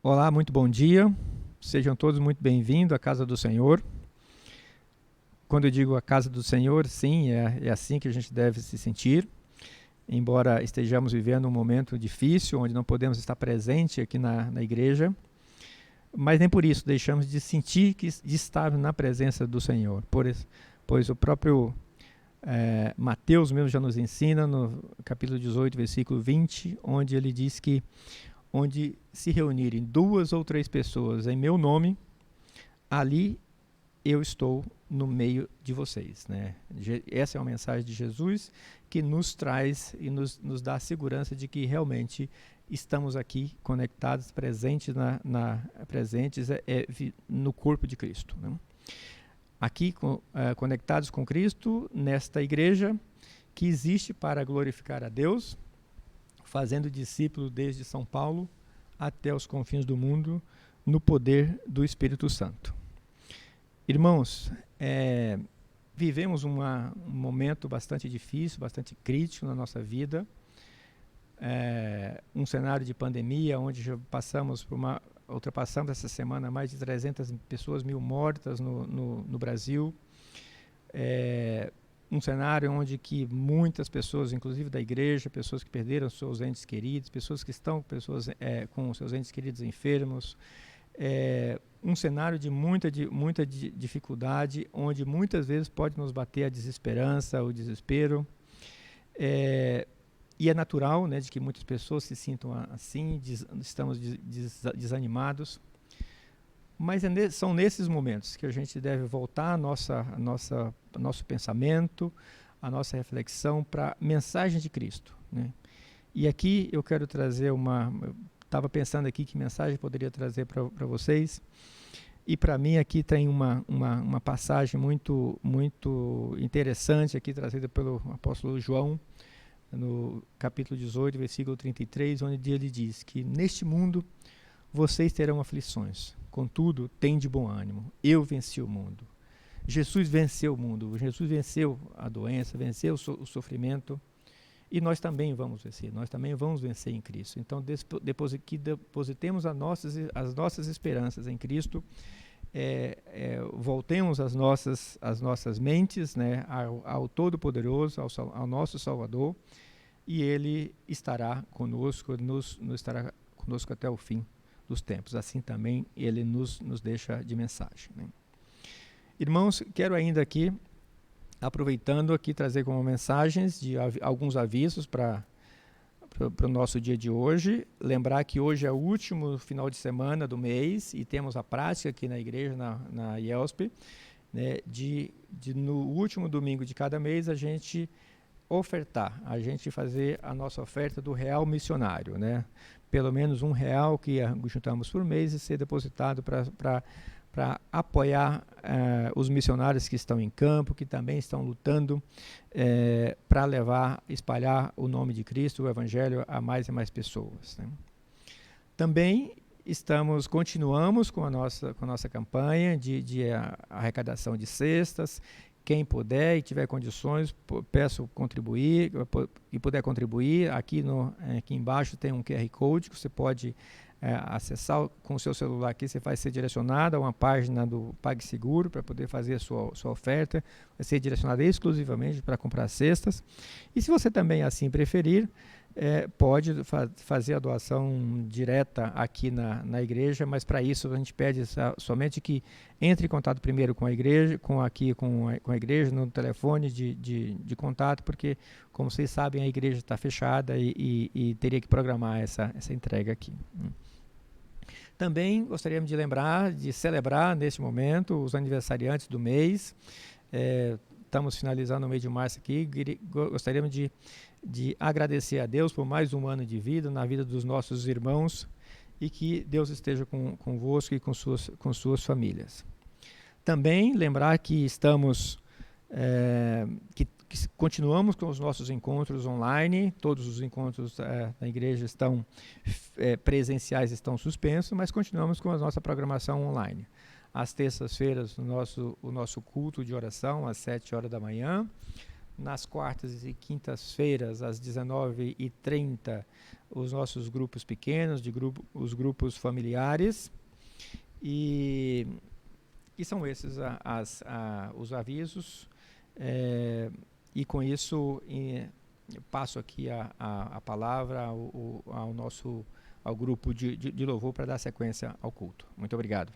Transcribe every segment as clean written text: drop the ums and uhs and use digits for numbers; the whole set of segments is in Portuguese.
Olá, muito bom dia. Sejam todos muito bem-vindos à casa do Senhor. Quando eu digo a casa do Senhor, sim, é assim que a gente deve se sentir. Embora estejamos vivendo um momento difícil, onde não podemos estar presente aqui na igreja, mas nem por isso deixamos de sentir de estar na presença do Senhor. Pois o próprio Mateus mesmo já nos ensina, no capítulo 18, versículo 20, onde ele diz que onde se reunirem 2 ou 3 pessoas em meu nome, ali eu estou no meio de vocês, né? Essa é uma mensagem de Jesus que nos traz e nos dá a segurança de que realmente estamos aqui conectados, presentes no corpo de Cristo, né? Aqui conectados com Cristo, nesta igreja que existe para glorificar a Deus, fazendo discípulos desde São Paulo até os confins do mundo, no poder do Espírito Santo. Irmãos, vivemos um momento bastante difícil, bastante crítico na nossa vida, um cenário de pandemia, onde já ultrapassamos essa semana mais de 300 pessoas, 1.000 mortas no Brasil, um cenário onde que muitas pessoas, inclusive da igreja, pessoas que perderam seus entes queridos, pessoas que estão com seus entes queridos enfermos, um cenário de muita dificuldade, onde muitas vezes pode nos bater a desesperança, o desespero, e é natural, né, de que muitas pessoas se sintam assim, estamos desanimados. Mas são nesses momentos que a gente deve voltar nosso pensamento, a nossa reflexão para a mensagem de Cristo, né? E aqui eu quero trazer estava pensando aqui que mensagem poderia trazer para vocês, e para mim aqui tem uma passagem muito interessante aqui, trazida pelo apóstolo João, no capítulo 18, versículo 33, onde ele diz que neste mundo vocês terão aflições, contudo, tem de bom ânimo, eu venci o mundo. Jesus venceu o mundo, Jesus venceu a doença, venceu o sofrimento, e nós também vamos vencer em Cristo. Então, depois que depositemos as nossas esperanças em Cristo, voltemos as nossas mentes, né, ao Todo-Poderoso, ao nosso Salvador, e Ele estará conosco, estará conosco até o fim dos tempos. Assim também ele nos deixa de mensagem, né? Irmãos, quero ainda aqui, aproveitando aqui, trazer como mensagens alguns avisos para o nosso dia de hoje. Lembrar que hoje é o último final de semana do mês e temos a prática aqui na igreja, na IELSP, né, no último domingo de cada mês a gente fazer a nossa oferta do real missionário, né? Pelo menos R$1 que juntamos por mês e ser depositado para apoiar os missionários que estão em campo, que também estão lutando para espalhar o nome de Cristo, o Evangelho, a mais e mais pessoas, né? Também continuamos com a nossa campanha de arrecadação de cestas. Quem puder e tiver condições, peço contribuir, e puder contribuir, aqui embaixo tem um QR Code que você pode acessar com o seu celular aqui, você vai ser direcionado a uma página do PagSeguro para poder fazer a sua oferta, vai ser direcionada exclusivamente para comprar cestas. E se você também assim preferir, pode fazer a doação direta aqui na igreja, mas para isso a gente pede somente que entre em contato primeiro com a igreja, com a igreja, no telefone de contato, porque, como vocês sabem, a igreja está fechada e teria que programar essa entrega aqui. Também gostaríamos de celebrar neste momento os aniversariantes do mês. Estamos finalizando o mês de março aqui. Gostaríamos de agradecer a Deus por mais um ano de vida na vida dos nossos irmãos, e que Deus esteja convosco e com suas famílias. Também lembrar que que continuamos com os nossos encontros online. Todos os encontros na igreja presenciais estão suspensos, mas continuamos com a nossa programação online. Às terças-feiras, o nosso culto de oração, às 7 horas da manhã. nas quartas e quintas-feiras, às 19h30, os nossos grupos pequenos, os grupos familiares. E são esses os avisos. E com isso, passo aqui a palavra ao grupo de louvor para dar sequência ao culto. Muito obrigado.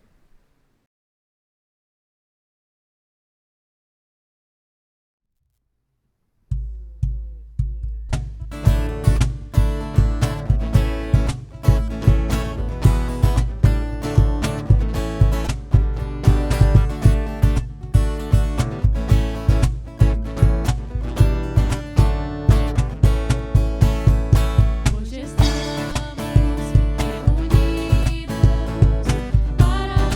Hoje estamos reunidos para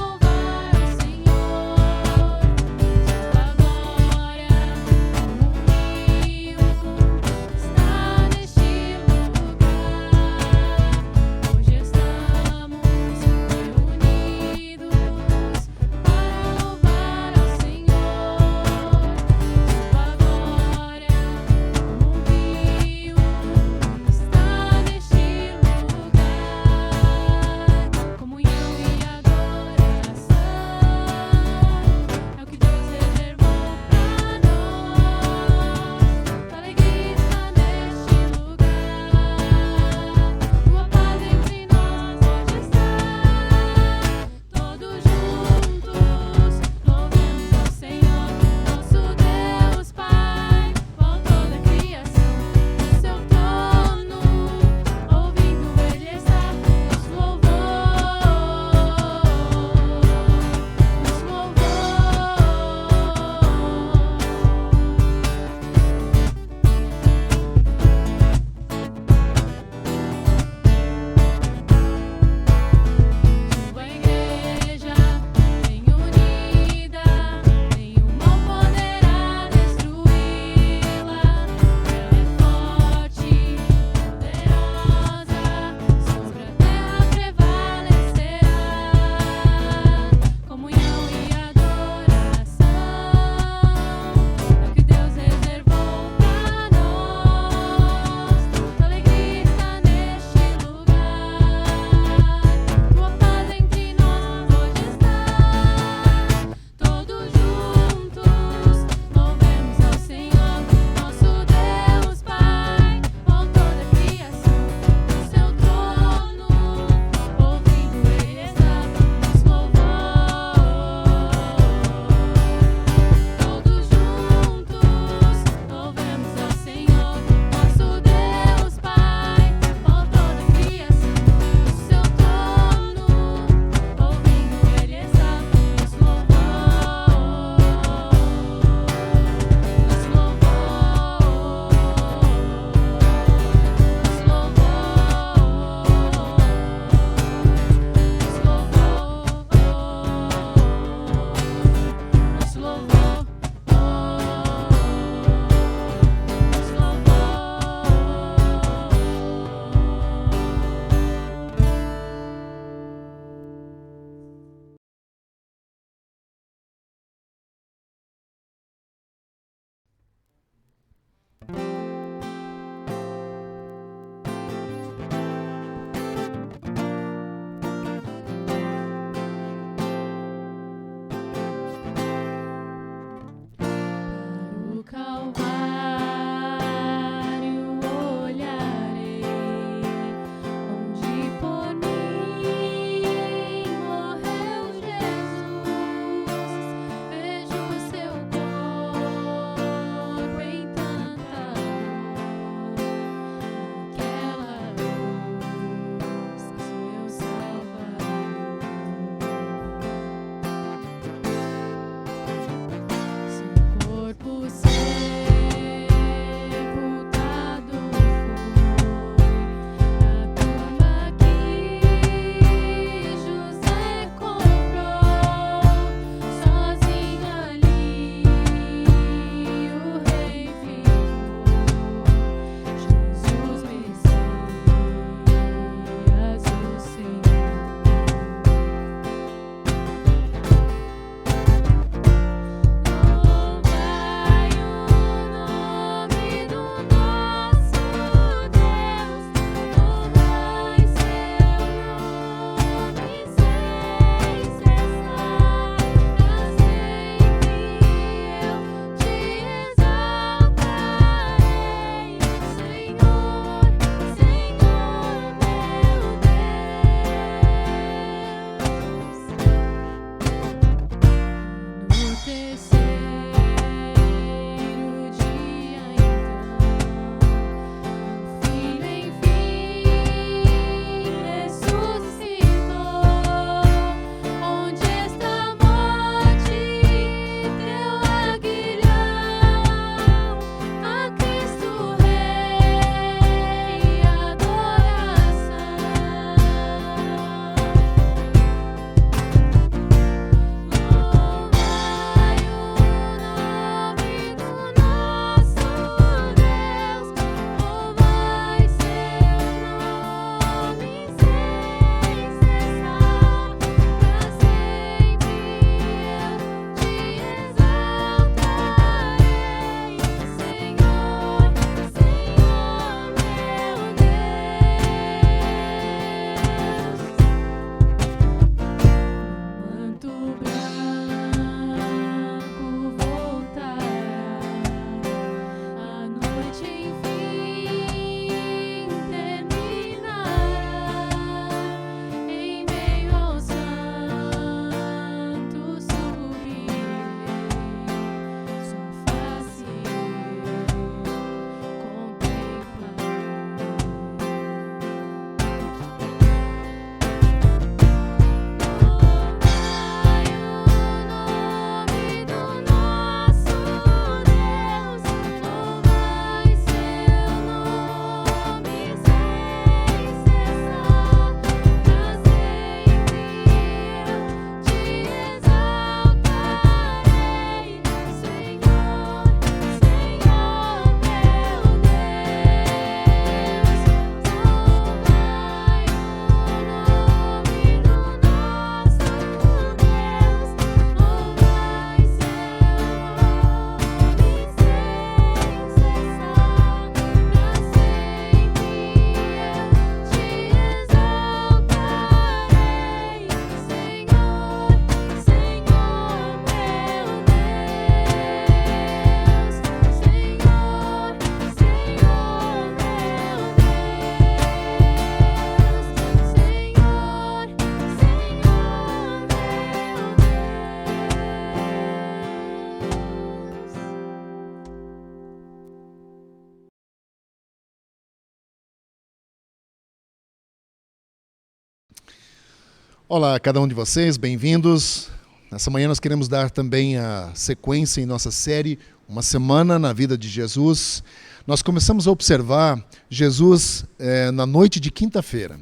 Olá a cada um de vocês, bem-vindos. Nessa manhã nós queremos dar também a sequência em nossa série, Uma Semana na Vida de Jesus. Nós começamos a observar Jesus na noite de quinta-feira,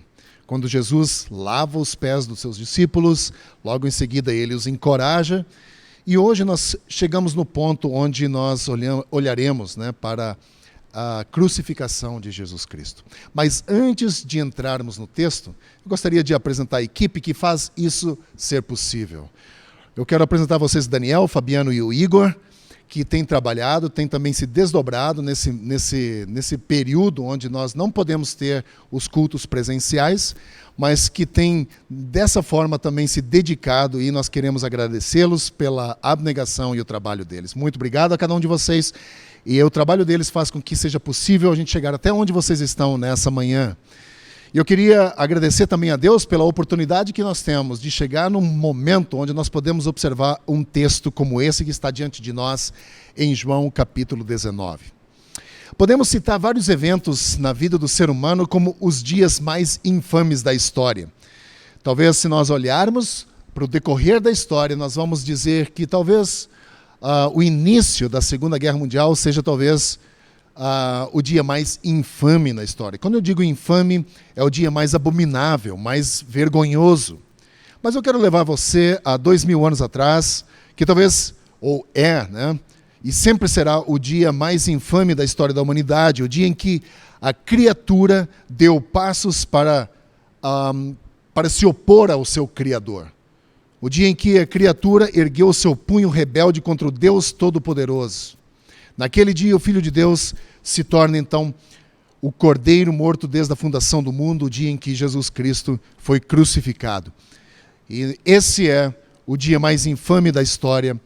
quando Jesus lava os pés dos seus discípulos, logo em seguida ele os encoraja. E hoje nós chegamos no ponto onde nós olharemos para a crucificação de Jesus Cristo. Mas antes de entrarmos no texto, eu gostaria de apresentar a equipe que faz isso ser possível. Eu quero apresentar a vocês Daniel, Fabiano e o Igor, que têm trabalhado, têm também se desdobrado nesse período onde nós não podemos ter os cultos presenciais, mas que têm dessa forma também se dedicado, e nós queremos agradecê-los pela abnegação e o trabalho deles. Muito obrigado a cada um de vocês. E o trabalho deles faz com que seja possível a gente chegar até onde vocês estão nessa manhã. E eu queria agradecer também a Deus pela oportunidade que nós temos de chegar num momento onde nós podemos observar um texto como esse que está diante de nós em João capítulo 19. Podemos citar vários eventos na vida do ser humano como os dias mais infames da história. Talvez se nós olharmos para o decorrer da história, nós vamos dizer que talvez o início da Segunda Guerra Mundial seja talvez o dia mais infame na história. Quando eu digo infame, é o dia mais abominável, mais vergonhoso. Mas eu quero levar você a 2000 anos atrás, que talvez, e sempre será o dia mais infame da história da humanidade, o dia em que a criatura deu passos para se opor ao seu Criador. O dia em que a criatura ergueu o seu punho rebelde contra o Deus Todo-Poderoso. Naquele dia, o Filho de Deus se torna, então, o Cordeiro morto desde a fundação do mundo, o dia em que Jesus Cristo foi crucificado. E esse é o dia mais infame da história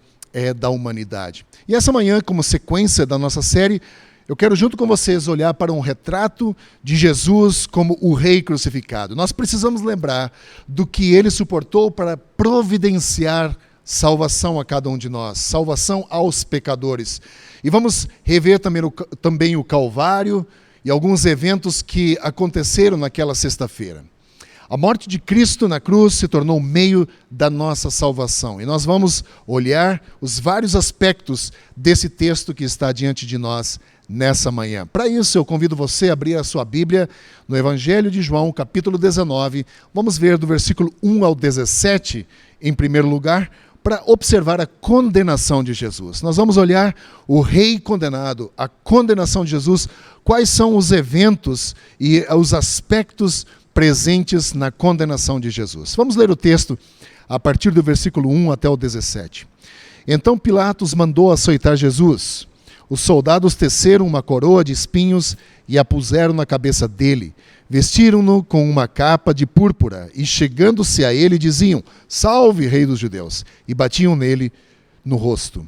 da humanidade. E essa manhã, como sequência da nossa série, eu quero junto com vocês olhar para um retrato de Jesus como o Rei crucificado. Nós precisamos lembrar do que ele suportou para providenciar salvação a cada um de nós, salvação aos pecadores. E vamos rever também o Calvário e alguns eventos que aconteceram naquela sexta-feira. A morte de Cristo na cruz se tornou o meio da nossa salvação. E nós vamos olhar os vários aspectos desse texto que está diante de nós nessa manhã. Para isso, eu convido você a abrir a sua Bíblia no Evangelho de João, capítulo 19. Vamos ver do versículo 1 ao 17, em primeiro lugar, para observar a condenação de Jesus. Nós vamos olhar o rei condenado, a condenação de Jesus, quais são os eventos e os aspectos presentes na condenação de Jesus. Vamos ler o texto a partir do versículo 1 até o 17. Então Pilatos mandou açoitar Jesus. Os soldados teceram uma coroa de espinhos e a puseram na cabeça dele. Vestiram-no com uma capa de púrpura e, chegando-se a ele, diziam: "Salve, Rei dos Judeus!" e batiam nele no rosto.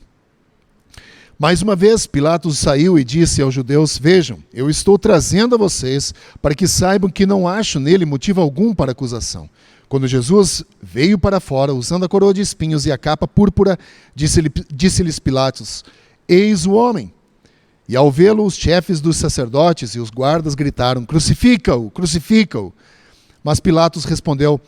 Mais uma vez, Pilatos saiu e disse aos judeus: "Vejam, eu estou trazendo a vocês para que saibam que não acho nele motivo algum para acusação." Quando Jesus veio para fora, usando a coroa de espinhos e a capa púrpura, disse-lhes Pilatos: "Eis o homem." E ao vê-lo, os chefes dos sacerdotes e os guardas gritaram: "Crucifica-o, crucifica-o." Mas Pilatos respondeu: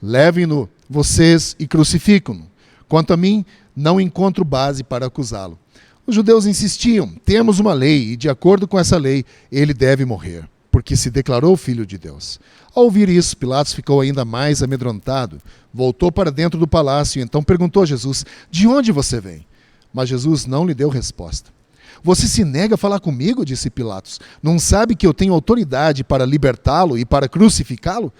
"Levem-no vocês e crucificam-no. Quanto a mim, não encontro base para acusá-lo." Os judeus insistiam: "Temos uma lei, e de acordo com essa lei, ele deve morrer, porque se declarou filho de Deus." Ao ouvir isso, Pilatos ficou ainda mais amedrontado. Voltou para dentro do palácio e então perguntou a Jesus: "De onde você vem?" Mas Jesus não lhe deu resposta. "Você se nega a falar comigo?" disse Pilatos. "Não sabe que eu tenho autoridade para libertá-lo e para crucificá-lo?"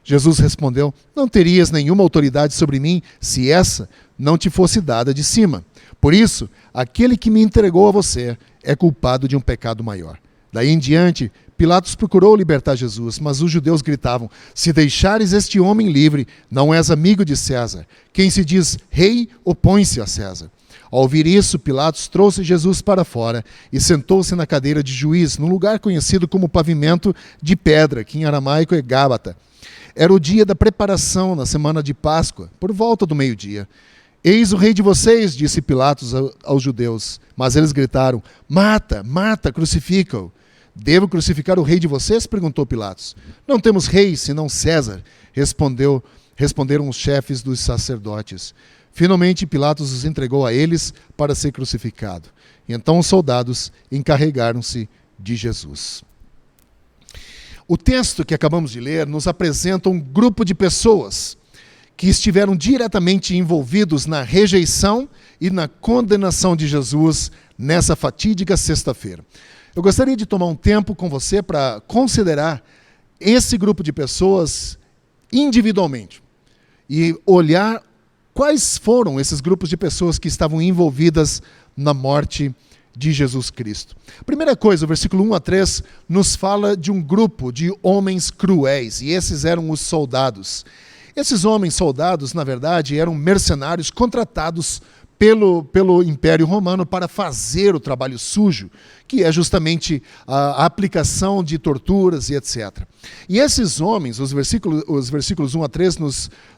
Jesus respondeu: "Não terias nenhuma autoridade sobre mim se essa não te fosse dada de cima. Por isso, aquele que me entregou a você é culpado de um pecado maior." Daí em diante, Pilatos procurou libertar Jesus, mas os judeus gritavam: "Se deixares este homem livre, não és amigo de César. Quem se diz rei, opõe-se a César." Ao ouvir isso, Pilatos trouxe Jesus para fora e sentou-se na cadeira de juiz, num lugar conhecido como pavimento de pedra, que em aramaico é Gábata. Era o dia da preparação, na semana de Páscoa, por volta do meio-dia. "Eis o rei de vocês", disse Pilatos aos judeus. Mas eles gritaram: "Mata, mata, crucifica-o." "Devo crucificar o rei de vocês?" perguntou Pilatos. "Não temos rei, senão César", respondeu responderam os chefes dos sacerdotes. Finalmente, Pilatos os entregou a eles para ser crucificado. E então os soldados encarregaram-se de Jesus. O texto que acabamos de ler nos apresenta um grupo de pessoas que estiveram diretamente envolvidos na rejeição e na condenação de Jesus nessa fatídica sexta-feira. Eu gostaria de tomar um tempo com você para considerar esse grupo de pessoas individualmente e olhar quais foram esses grupos de pessoas que estavam envolvidas na morte de Jesus Cristo. Primeira coisa, o versículo 1 a 3 nos fala de um grupo de homens cruéis, e esses eram os soldados. Esses homens soldados, na verdade, eram mercenários contratados pelo Império Romano para fazer o trabalho sujo, que é justamente a aplicação de torturas e etc. E esses homens, os versículos 1 a 3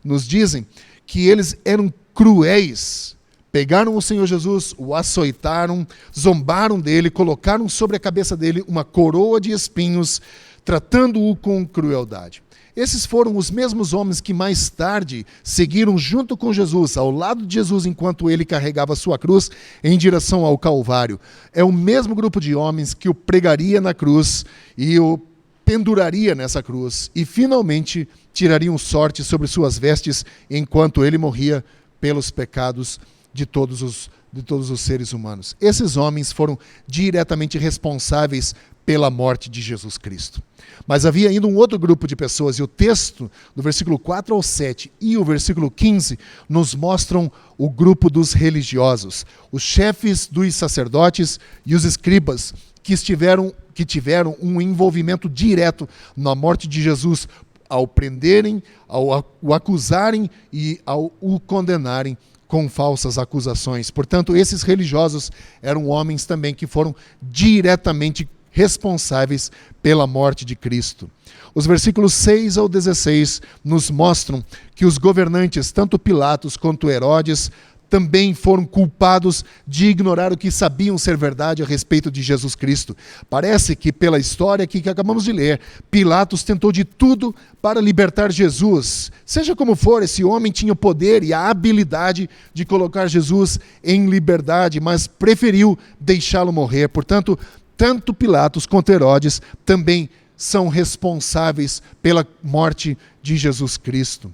nos dizem que eles eram cruéis. Pegaram o Senhor Jesus, o açoitaram, zombaram dele, colocaram sobre a cabeça dele uma coroa de espinhos, tratando-o com crueldade. Esses foram os mesmos homens que mais tarde seguiram junto com Jesus, ao lado de Jesus, enquanto ele carregava sua cruz em direção ao Calvário. É o mesmo grupo de homens que o pregaria na cruz e o penduraria nessa cruz e finalmente tirariam sorte sobre suas vestes enquanto ele morria pelos pecados de todos os seres humanos. Esses homens foram diretamente responsáveis pela morte de Jesus Cristo. Mas havia ainda um outro grupo de pessoas, e o texto, do versículo 4 ao 7 e o versículo 15, nos mostram o grupo dos religiosos, os chefes dos sacerdotes e os escribas, que tiveram um envolvimento direto na morte de Jesus, ao prenderem, ao o acusarem e ao o condenarem com falsas acusações. Portanto, esses religiosos eram homens também que foram diretamente responsáveis pela morte de Cristo. Os versículos 6 ao 16 nos mostram que os governantes, tanto Pilatos quanto Herodes, também foram culpados de ignorar o que sabiam ser verdade a respeito de Jesus Cristo. Parece que, pela história aqui que acabamos de ler, Pilatos tentou de tudo para libertar Jesus. Seja como for, esse homem tinha o poder e a habilidade de colocar Jesus em liberdade, mas preferiu deixá-lo morrer. Portanto, tanto Pilatos quanto Herodes também são responsáveis pela morte de Jesus Cristo.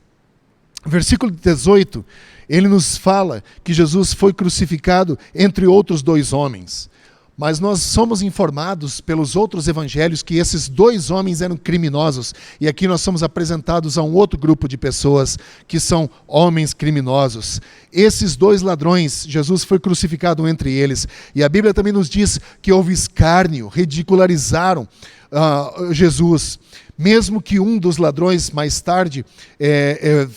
Versículo 18, ele nos fala que Jesus foi crucificado entre outros dois homens. Mas nós somos informados pelos outros evangelhos que esses dois homens eram criminosos. E aqui nós somos apresentados a um outro grupo de pessoas que são homens criminosos. Esses dois ladrões, Jesus foi crucificado entre eles. E a Bíblia também nos diz que houve escárnio, ridicularizaram Jesus. Mesmo que um dos ladrões mais tarde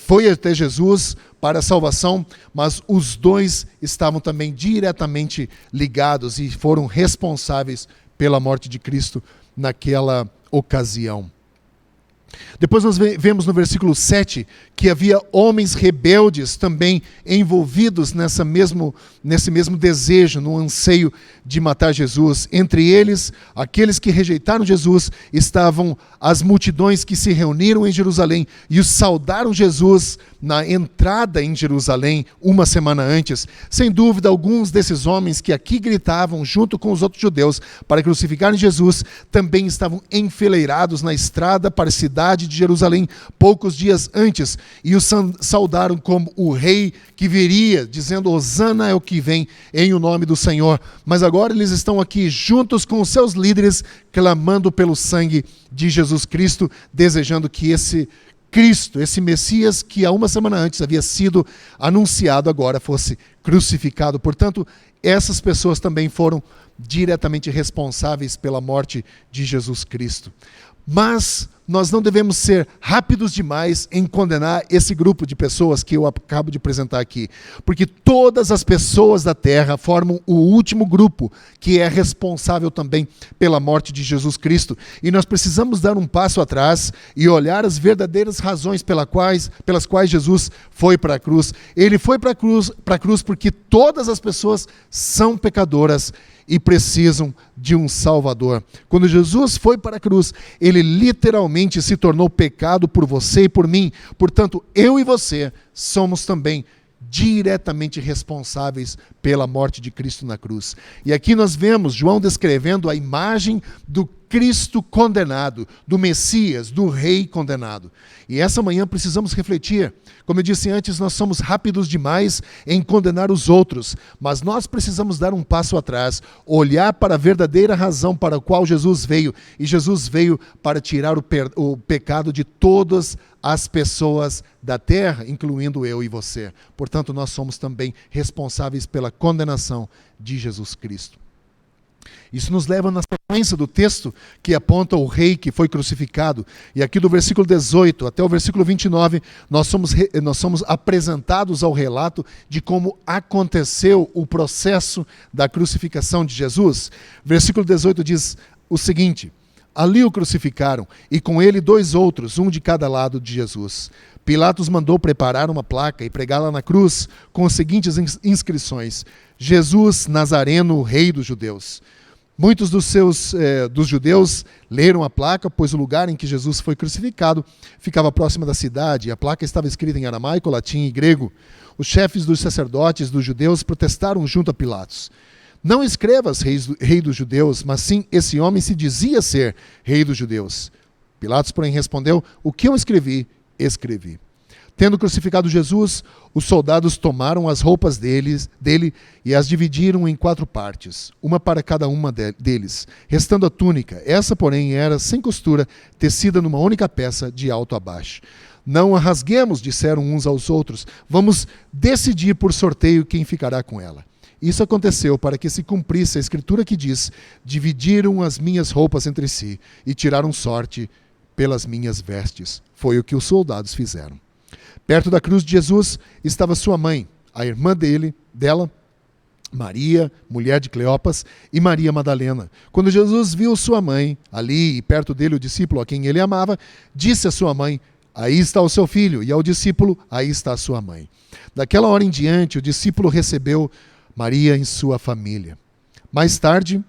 foi até Jesus para a salvação, mas os dois estavam também diretamente ligados e foram responsáveis pela morte de Cristo naquela ocasião. Depois nós vemos no versículo 7 que havia homens rebeldes também envolvidos nesse mesmo desejo, no anseio de matar Jesus. Entre eles, aqueles que rejeitaram Jesus, estavam as multidões que se reuniram em Jerusalém e os saudaram Jesus na entrada em Jerusalém uma semana antes. Sem dúvida, alguns desses homens que aqui gritavam junto com os outros judeus para crucificarem Jesus, também estavam enfileirados na estrada para a cidade de Jerusalém poucos dias antes e o saudaram como o rei que viria, dizendo: Hosana é o que vem em o nome do Senhor. Mas agora eles estão aqui juntos com os seus líderes, clamando pelo sangue de Jesus Cristo, desejando que esse Cristo, esse Messias que há uma semana antes havia sido anunciado, agora fosse crucificado. Portanto, essas pessoas também foram diretamente responsáveis pela morte de Jesus Cristo. Mas nós não devemos ser rápidos demais em condenar esse grupo de pessoas que eu acabo de apresentar aqui, porque todas as pessoas da terra formam o último grupo que é responsável também pela morte de Jesus Cristo. E nós precisamos dar um passo atrás e olhar as verdadeiras razões pelas quais Jesus foi para a cruz. Ele foi para a cruz porque todas as pessoas são pecadoras e precisam de um Salvador. Quando Jesus foi para a cruz, ele literalmente literalmente se tornou pecado por você e por mim. Portanto, eu e você somos também diretamente responsáveis pela morte de Cristo na cruz. E aqui nós vemos João descrevendo a imagem do Cristo condenado, do Messias, do Rei condenado. E essa manhã precisamos refletir. Como eu disse antes, nós somos rápidos demais em condenar os outros, mas nós precisamos dar um passo atrás, olhar para a verdadeira razão para a qual Jesus veio. E Jesus veio para tirar o pecado de todas as pessoas da terra, incluindo eu e você. Portanto, nós somos também responsáveis pela condenação de Jesus Cristo. Isso nos leva na sequência do texto que aponta o rei que foi crucificado. E aqui do versículo 18 até o versículo 29, nós somos apresentados ao relato de como aconteceu o processo da crucificação de Jesus. Versículo 18 diz o seguinte: ali o crucificaram, e com ele 2 outros, um de cada lado de Jesus. Pilatos mandou preparar uma placa e pregá-la na cruz com as seguintes inscrições: Jesus Nazareno, Rei dos Judeus. Muitos dos judeus leram a placa, pois o lugar em que Jesus foi crucificado ficava próximo da cidade. A placa estava escrita em aramaico, latim e grego. Os chefes dos sacerdotes dos judeus protestaram junto a Pilatos: não escrevas rei dos judeus, mas sim esse homem se dizia ser rei dos judeus. Pilatos, porém, respondeu: o que eu escrevi, escrevi. Tendo crucificado Jesus, os soldados tomaram as roupas dele e as dividiram em 4 partes, uma para cada uma deles, restando a túnica. Essa, porém, era sem costura, tecida numa única peça de alto a baixo. Não a rasguemos, disseram uns aos outros, vamos decidir por sorteio quem ficará com ela. Isso aconteceu para que se cumprisse a escritura que diz: dividiram as minhas roupas entre si e tiraram sorte pelas minhas vestes. Foi o que os soldados fizeram. Perto da cruz de Jesus estava sua mãe, a irmã dela, Maria, mulher de Cleopas, e Maria Madalena. Quando Jesus viu sua mãe ali e perto dele o discípulo a quem ele amava, disse à sua mãe: aí está o seu filho, e ao discípulo: aí está a sua mãe. Daquela hora em diante, o discípulo recebeu Maria em sua família. Mais tarde,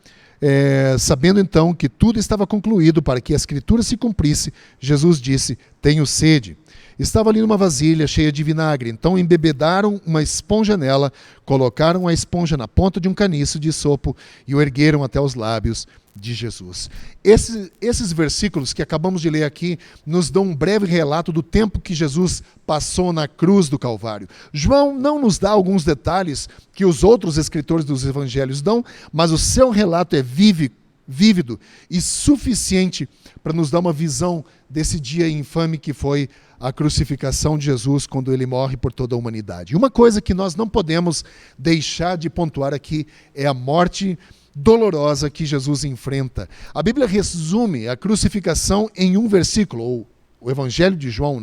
sabendo então que tudo estava concluído para que a escritura se cumprisse, Jesus disse: tenho sede. Estava ali uma vasilha cheia de vinagre, então embebedaram uma esponja nela, colocaram a esponja na ponta de um caniço de sopo e o ergueram até os lábios de Jesus. Esses versículos que acabamos de ler aqui nos dão um breve relato do tempo que Jesus passou na cruz do Calvário. João não nos dá alguns detalhes que os outros escritores dos evangelhos dão, mas o seu relato é vívido e suficiente para nos dar uma visão desse dia infame que foi a crucificação de Jesus, quando ele morre por toda a humanidade. E uma coisa que nós não podemos deixar de pontuar aqui é a morte dolorosa que Jesus enfrenta. A Bíblia resume a crucificação em um versículo, ou o Evangelho de João,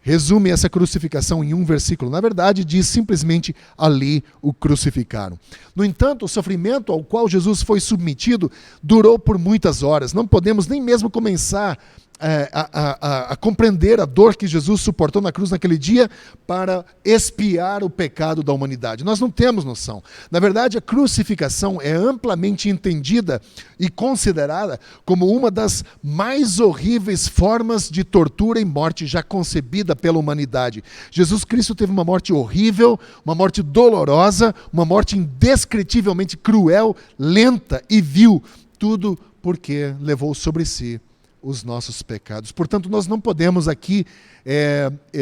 resume essa crucificação em um versículo. Na verdade, diz simplesmente: ali o crucificaram. No entanto, o sofrimento ao qual Jesus foi submetido durou por muitas horas. Não podemos nem mesmo começar a compreender a dor que Jesus suportou na cruz naquele dia para expiar o pecado da humanidade. Nós não temos noção. Na verdade, a crucificação é amplamente entendida e considerada como uma das mais horríveis formas de tortura e morte já concebida pela humanidade. Jesus Cristo teve uma morte horrível, uma morte dolorosa, uma morte indescritivelmente cruel, lenta e vil. Tudo porque levou sobre si os nossos pecados. Portanto, nós não podemos aqui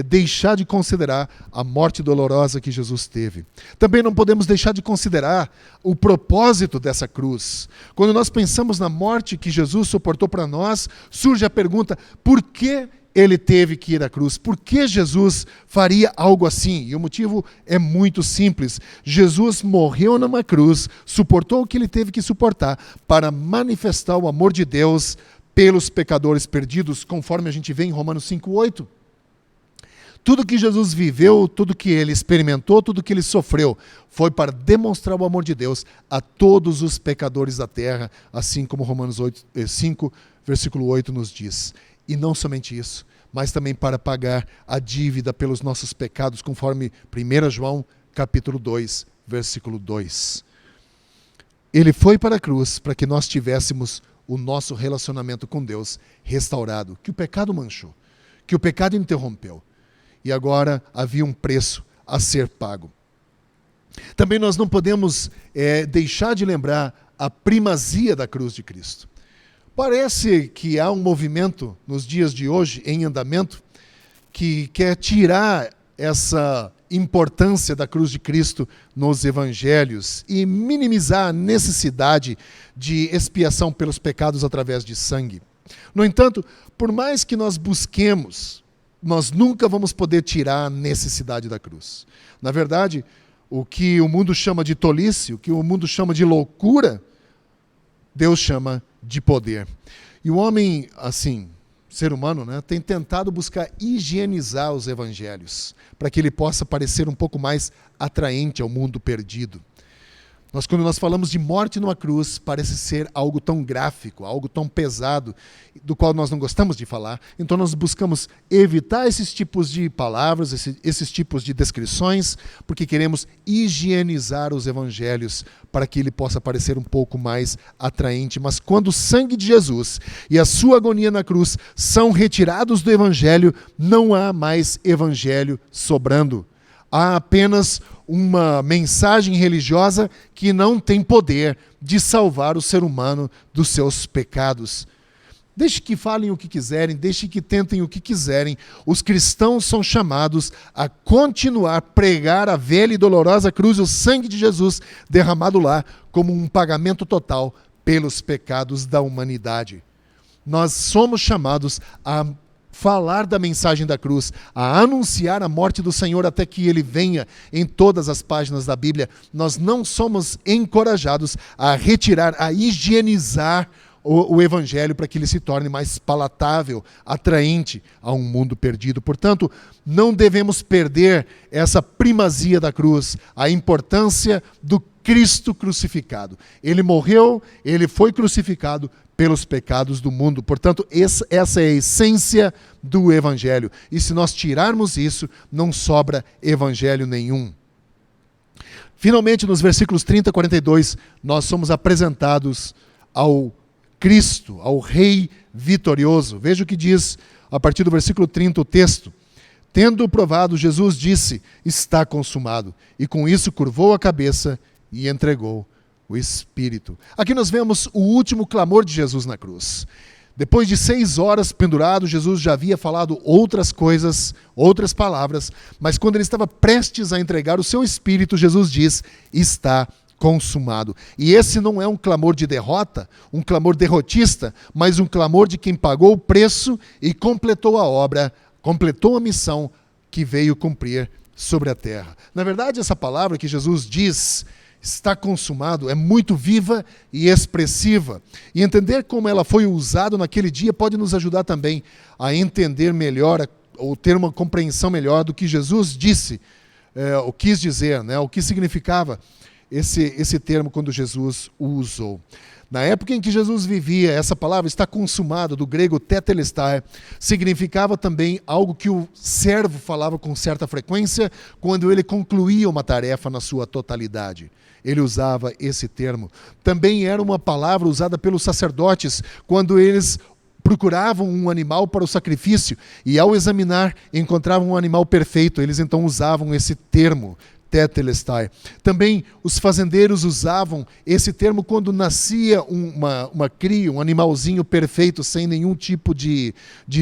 deixar de considerar a morte dolorosa que Jesus teve. Também não podemos deixar de considerar o propósito dessa cruz. Quando nós pensamos na morte que Jesus suportou para nós, surge a pergunta: por que ele teve que ir à cruz? Por que Jesus faria algo assim? E o motivo é muito simples. Jesus morreu numa cruz, suportou o que ele teve que suportar para manifestar o amor de Deus pelos pecadores perdidos, conforme a gente vê em Romanos 5:8. Tudo que Jesus viveu, tudo que ele experimentou, tudo que ele sofreu, foi para demonstrar o amor de Deus a todos os pecadores da terra, assim como Romanos 5, versículo 8 nos diz. E não somente isso, mas também para pagar a dívida pelos nossos pecados, conforme 1 João capítulo 2, versículo 2. Ele foi para a cruz para que nós tivéssemos o nosso relacionamento com Deus restaurado, que o pecado manchou, que o pecado interrompeu. E agora havia um preço a ser pago. Também nós não podemos deixar de lembrar a primazia da cruz de Cristo. Parece que há um movimento nos dias de hoje em andamento que quer tirar essa importância da cruz de Cristo nos evangelhos e minimizar a necessidade de expiação pelos pecados através de sangue. No entanto, por mais que nós busquemos, nós nunca vamos poder tirar a necessidade da cruz. Na verdade, o que o mundo chama de tolice, o que o mundo chama de loucura, Deus chama de poder. E o homem, assim, ser humano, né, tem tentado buscar higienizar os evangelhos, para que ele possa parecer um pouco mais atraente ao mundo perdido. Quando nós falamos de morte numa cruz, parece ser algo tão gráfico, algo tão pesado, do qual nós não gostamos de falar. Então nós buscamos evitar esses tipos de palavras, esses tipos de descrições, porque queremos higienizar os evangelhos para que ele possa parecer um pouco mais atraente. Mas quando o sangue de Jesus e a sua agonia na cruz são retirados do evangelho, não há mais evangelho sobrando. Há apenas uma mensagem religiosa que não tem poder de salvar o ser humano dos seus pecados. Deixe que falem o que quiserem, deixe que tentem o que quiserem. Os cristãos são chamados a continuar a pregar a velha e dolorosa cruz e o sangue de Jesus derramado lá como um pagamento total pelos pecados da humanidade. Nós somos chamados a falar da mensagem da cruz, a anunciar a morte do Senhor até que Ele venha em todas as páginas da Bíblia. Nós não somos encorajados a retirar, a higienizar o Evangelho para que ele se torne mais palatável, atraente a um mundo perdido. Portanto, não devemos perder essa primazia da cruz, a importância do Cristo crucificado. Ele morreu, ele foi crucificado pelos pecados do mundo. Portanto, essa é a essência do Evangelho. E se nós tirarmos isso, não sobra Evangelho nenhum. Finalmente, nos versículos 30 e 42, nós somos apresentados ao Cristo, ao Rei vitorioso. Veja o que diz a partir do versículo 30 o texto. Tendo provado, Jesus disse, está consumado. E com isso curvou a cabeça e entregou o Espírito. Aqui nós vemos o último clamor de Jesus na cruz. Depois de 6 horas pendurado, Jesus já havia falado outras coisas, outras palavras, mas quando ele estava prestes a entregar o seu Espírito, Jesus diz, está consumado. E esse não é um clamor de derrota, um clamor derrotista, mas um clamor de quem pagou o preço e completou a obra, completou a missão que veio cumprir sobre a terra. Na verdade, essa palavra que Jesus diz, está consumado, é muito viva e expressiva. E entender como ela foi usada naquele dia pode nos ajudar também a entender melhor, ou ter uma compreensão melhor do que Jesus disse, ou quis dizer, né, o que significava esse termo quando Jesus o usou. Na época em que Jesus vivia, essa palavra está consumado, do grego tetelestai, significava também algo que o servo falava com certa frequência quando ele concluía uma tarefa na sua totalidade. Ele usava esse termo. Também era uma palavra usada pelos sacerdotes quando eles procuravam um animal para o sacrifício e ao examinar encontravam um animal perfeito. Eles então usavam esse termo, tetelestai. Também os fazendeiros usavam esse termo quando nascia uma cria, um animalzinho perfeito, sem nenhum tipo de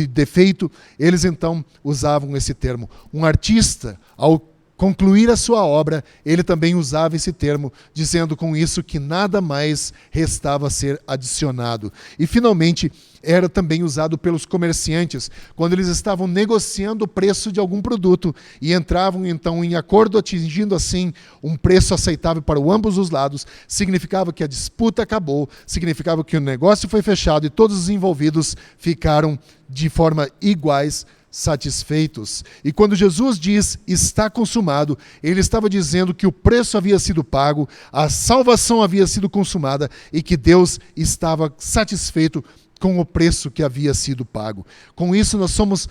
defeito. Eles então usavam esse termo. Um artista, ao concluir a sua obra, ele também usava esse termo, dizendo com isso que nada mais restava a ser adicionado. E finalmente, era também usado pelos comerciantes, quando eles estavam negociando o preço de algum produto e entravam então em acordo, atingindo assim um preço aceitável para ambos os lados, significava que a disputa acabou, significava que o negócio foi fechado e todos os envolvidos ficaram de forma iguais, satisfeitos. E quando Jesus diz, está consumado, ele estava dizendo que o preço havia sido pago, a salvação havia sido consumada e que Deus estava satisfeito com o preço que havia sido pago. Com isso, nós somos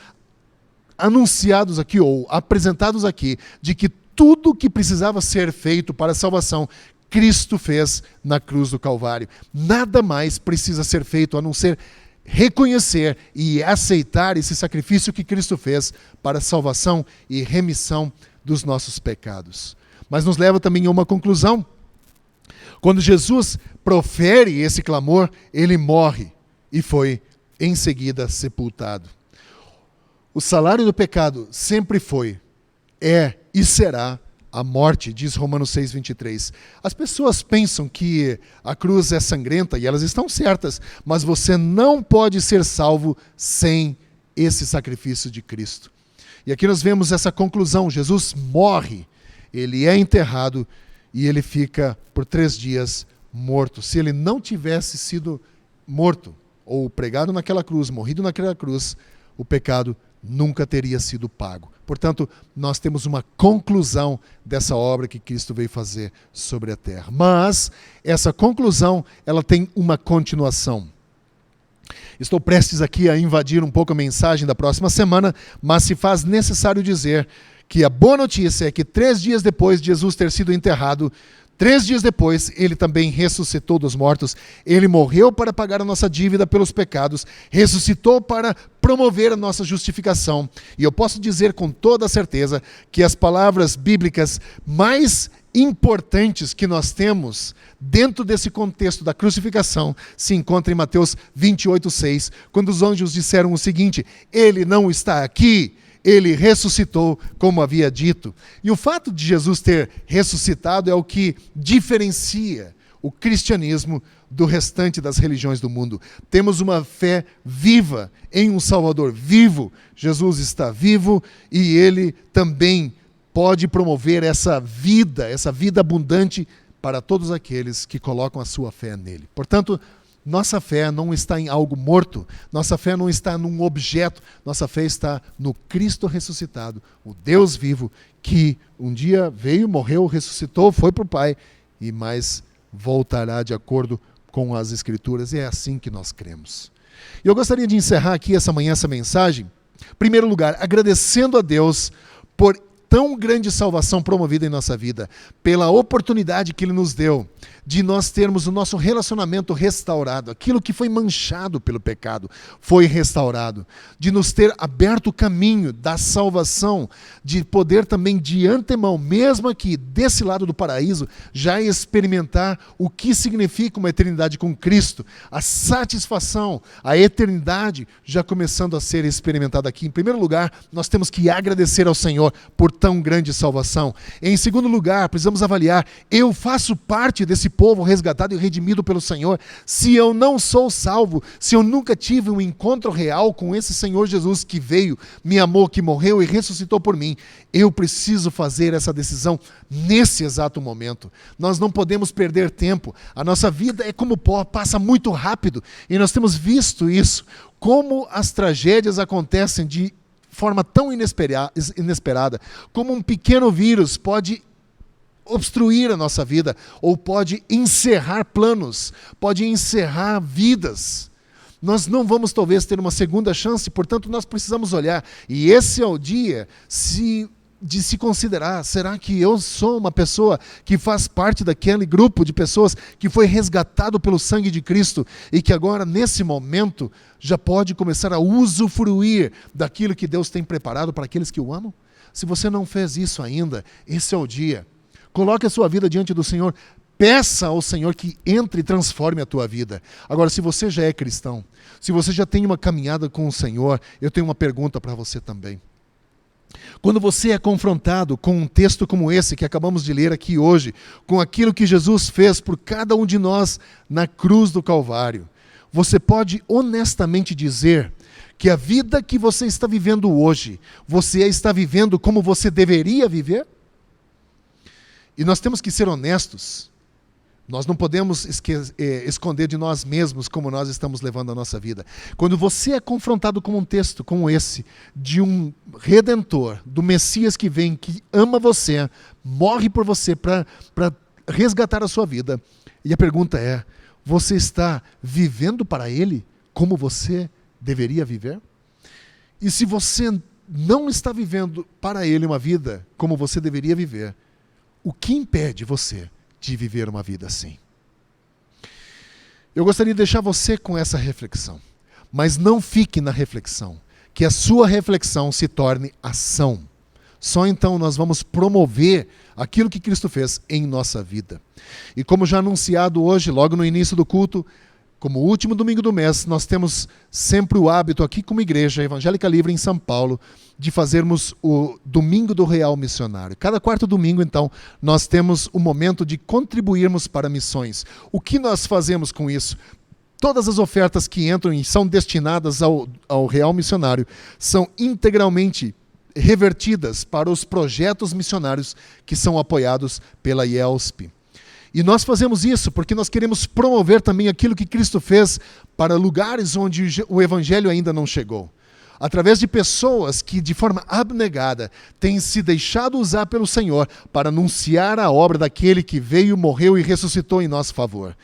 anunciados aqui, ou apresentados aqui, de que tudo que precisava ser feito para a salvação, Cristo fez na cruz do Calvário. Nada mais precisa ser feito a não ser reconhecer e aceitar esse sacrifício que Cristo fez para a salvação e remissão dos nossos pecados. Mas nos leva também a uma conclusão. Quando Jesus profere esse clamor, ele morre e foi em seguida sepultado. O salário do pecado sempre foi, é e será a morte, diz Romanos 6:23. As pessoas pensam que a cruz é sangrenta e elas estão certas, mas você não pode ser salvo sem esse sacrifício de Cristo. E aqui nós vemos essa conclusão. Jesus morre, ele é enterrado e ele fica por 3 dias morto. Se ele não tivesse sido morto, ou pregado naquela cruz, morrido naquela cruz, o pecado nunca teria sido pago. Portanto, nós temos uma conclusão dessa obra que Cristo veio fazer sobre a terra. Mas essa conclusão, ela tem uma continuação. Estou prestes aqui a invadir um pouco a mensagem da próxima semana, mas se faz necessário dizer que a boa notícia é que 3 dias depois de Jesus ter sido enterrado, 3 dias depois, ele também ressuscitou dos mortos. Ele morreu para pagar a nossa dívida pelos pecados, ressuscitou para promover a nossa justificação. E eu posso dizer com toda certeza que as palavras bíblicas mais importantes que nós temos dentro desse contexto da crucificação se encontram em Mateus 28:6, quando os anjos disseram o seguinte: ele não está aqui, ele ressuscitou, como havia dito. E o fato de Jesus ter ressuscitado é o que diferencia o cristianismo do restante das religiões do mundo. Temos uma fé viva em um Salvador vivo. Jesus está vivo e ele também pode promover essa vida abundante para todos aqueles que colocam a sua fé nele. Portanto, nossa fé não está em algo morto, nossa fé não está num objeto, nossa fé está no Cristo ressuscitado, o Deus vivo, que um dia veio, morreu, ressuscitou, foi para o Pai, e mais voltará de acordo com as Escrituras, e é assim que nós cremos. E eu gostaria de encerrar aqui essa manhã, essa mensagem, em primeiro lugar, agradecendo a Deus por tão grande salvação promovida em nossa vida, pela oportunidade que Ele nos deu de nós termos o nosso relacionamento restaurado, aquilo que foi manchado pelo pecado foi restaurado, de nos ter aberto o caminho da salvação, de poder também de antemão, mesmo aqui desse lado do paraíso, já experimentar o que significa uma eternidade com Cristo, a satisfação, a eternidade já começando a ser experimentada aqui. Em primeiro lugar, nós temos que agradecer ao Senhor por tão grande salvação. Em segundo lugar, precisamos avaliar, eu faço parte desse povo resgatado e redimido pelo Senhor. Se eu não sou salvo, se eu nunca tive um encontro real com esse Senhor Jesus que veio, me amou, que morreu e ressuscitou por mim, eu preciso fazer essa decisão nesse exato momento. Nós não podemos perder tempo. A nossa vida é como pó, passa muito rápido e nós temos visto isso, como as tragédias acontecem de forma tão inesperada, como um pequeno vírus pode obstruir a nossa vida, ou pode encerrar planos, pode encerrar vidas. Nós não vamos talvez ter uma segunda chance, portanto nós precisamos olhar, e esse é o dia de se considerar, será que eu sou uma pessoa que faz parte daquele grupo de pessoas que foi resgatado pelo sangue de Cristo e que agora, nesse momento, já pode começar a usufruir daquilo que Deus tem preparado para aqueles que o amam? Se você não fez isso ainda, esse é o dia. Coloque a sua vida diante do Senhor, peça ao Senhor que entre e transforme a tua vida. Agora, se você já é cristão, se você já tem uma caminhada com o Senhor, eu tenho uma pergunta para você também. Quando você é confrontado com um texto como esse que acabamos de ler aqui hoje, com aquilo que Jesus fez por cada um de nós na cruz do Calvário, você pode honestamente dizer que a vida que você está vivendo hoje, você está vivendo como você deveria viver? E nós temos que ser honestos. Nós não podemos esconder de nós mesmos como nós estamos levando a nossa vida. Quando você é confrontado com um texto como esse, de um Redentor, do Messias que vem, que ama você, morre por você para resgatar a sua vida. E a pergunta é, você está vivendo para Ele como você deveria viver? E se você não está vivendo para Ele uma vida como você deveria viver, o que impede você de viver uma vida assim. Eu gostaria de deixar você com essa reflexão, mas não fique na reflexão, que a sua reflexão se torne ação. Só então nós vamos promover aquilo que Cristo fez em nossa vida. E como já anunciado hoje, logo no início do culto, como último domingo do mês, nós temos sempre o hábito aqui como igreja Evangélica Livre em São Paulo de fazermos o Domingo do Real Missionário. Cada quarto domingo, então, nós temos o momento de contribuirmos para missões. O que nós fazemos com isso? Todas as ofertas que entram e são destinadas ao Real Missionário são integralmente revertidas para os projetos missionários que são apoiados pela IELSP. E nós fazemos isso porque nós queremos promover também aquilo que Cristo fez para lugares onde o Evangelho ainda não chegou. Através de pessoas que, de forma abnegada, têm se deixado usar pelo Senhor para anunciar a obra daquele que veio, morreu e ressuscitou em nosso favor.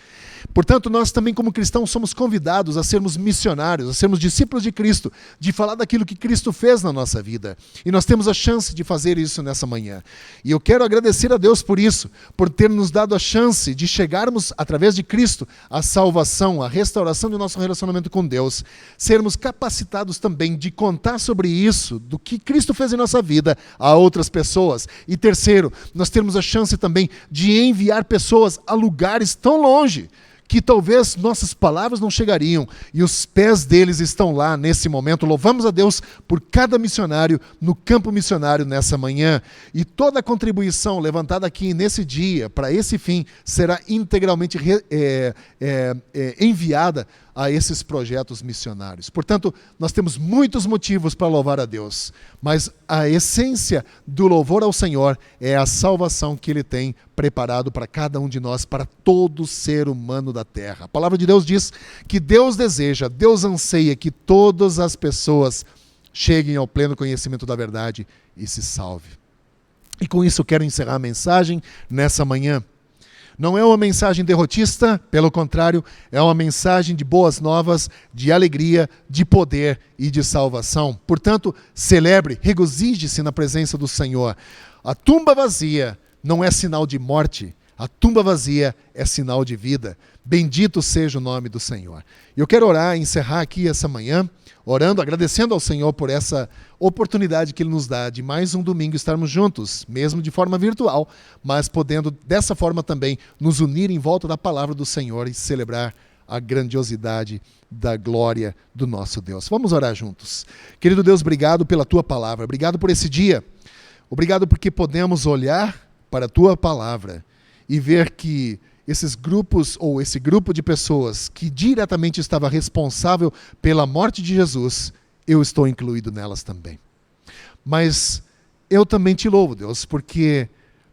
Portanto, nós também, como cristãos, somos convidados a sermos missionários, a sermos discípulos de Cristo, de falar daquilo que Cristo fez na nossa vida. E nós temos a chance de fazer isso nessa manhã. E eu quero agradecer a Deus por isso, por ter nos dado a chance de chegarmos, através de Cristo, à salvação, à restauração do nosso relacionamento com Deus. Sermos capacitados também de contar sobre isso, do que Cristo fez em nossa vida, a outras pessoas. E terceiro, nós temos a chance também de enviar pessoas a lugares tão longe, que talvez nossas palavras não chegariam, e os pés deles estão lá nesse momento. Louvamos a Deus por cada missionário no campo missionário nessa manhã. E toda a contribuição levantada aqui nesse dia, para esse fim, será integralmente enviada a esses projetos missionários. Portanto, nós temos muitos motivos para louvar a Deus, mas a essência do louvor ao Senhor é a salvação que Ele tem preparado para cada um de nós, para todo ser humano da terra. A palavra de Deus diz que Deus deseja, Deus anseia que todas as pessoas cheguem ao pleno conhecimento da verdade e se salvem. E com isso eu quero encerrar a mensagem nessa manhã. Não é uma mensagem derrotista, pelo contrário, é uma mensagem de boas novas, de alegria, de poder e de salvação. Portanto, celebre, regozije-se na presença do Senhor. A tumba vazia não é sinal de morte, a tumba vazia é sinal de vida. Bendito seja o nome do Senhor. Eu quero orar, encerrar aqui essa manhã, orando, agradecendo ao Senhor por essa oportunidade que Ele nos dá de mais um domingo estarmos juntos, mesmo de forma virtual, mas podendo dessa forma também nos unir em volta da palavra do Senhor e celebrar a grandiosidade da glória do nosso Deus. Vamos orar juntos. Querido Deus, obrigado pela Tua palavra, obrigado por esse dia, obrigado porque podemos olhar para a Tua palavra e ver que esses grupos, ou esse grupo de pessoas que diretamente estava responsável pela morte de Jesus, eu estou incluído nelas também. Mas eu também te louvo, Deus, porque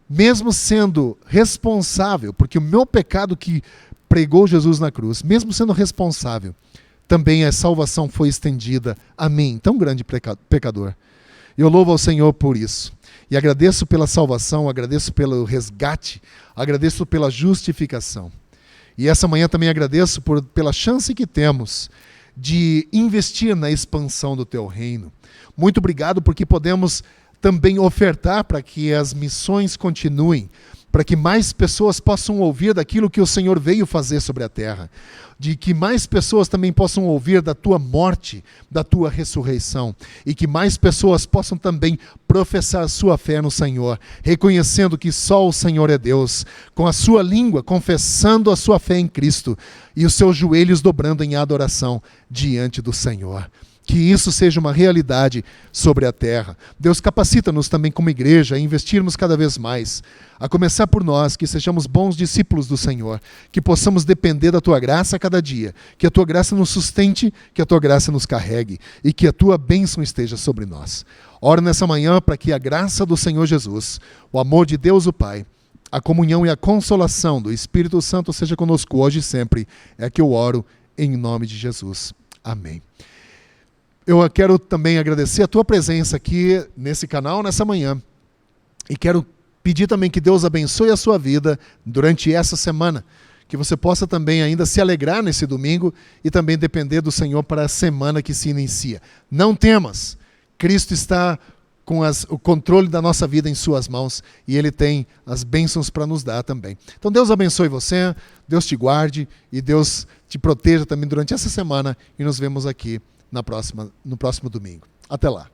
mesmo sendo responsável, porque o meu pecado que pregou Jesus na cruz, mesmo sendo responsável, também a salvação foi estendida a mim, tão grande pecador. Eu louvo ao Senhor por isso. E agradeço pela salvação, agradeço pelo resgate, agradeço pela justificação. E essa manhã também agradeço pela chance que temos de investir na expansão do Teu reino. Muito obrigado porque podemos também ofertar para que as missões continuem, para que mais pessoas possam ouvir daquilo que o Senhor veio fazer sobre a terra, de que mais pessoas também possam ouvir da Tua morte, da Tua ressurreição, e que mais pessoas possam também professar sua fé no Senhor, reconhecendo que só o Senhor é Deus, com a sua língua confessando a sua fé em Cristo e os seus joelhos dobrando em adoração diante do Senhor. Que isso seja uma realidade sobre a terra. Deus, capacita-nos também como igreja a investirmos cada vez mais, a começar por nós, que sejamos bons discípulos do Senhor, que possamos depender da Tua graça a cada dia, que a Tua graça nos sustente, que a Tua graça nos carregue e que a Tua bênção esteja sobre nós. Oro nessa manhã para que a graça do Senhor Jesus, o amor de Deus o Pai, a comunhão e a consolação do Espírito Santo seja conosco hoje e sempre. É que eu oro em nome de Jesus. Amém. Eu quero também agradecer a tua presença aqui nesse canal, nessa manhã. E quero pedir também que Deus abençoe a sua vida durante essa semana. Que você possa também ainda se alegrar nesse domingo e também depender do Senhor para a semana que se inicia. Não temas, Cristo está com o controle da nossa vida em suas mãos e Ele tem as bênçãos para nos dar também. Então Deus abençoe você, Deus te guarde e Deus te proteja também durante essa semana e nos vemos aqui no próximo domingo. Até lá.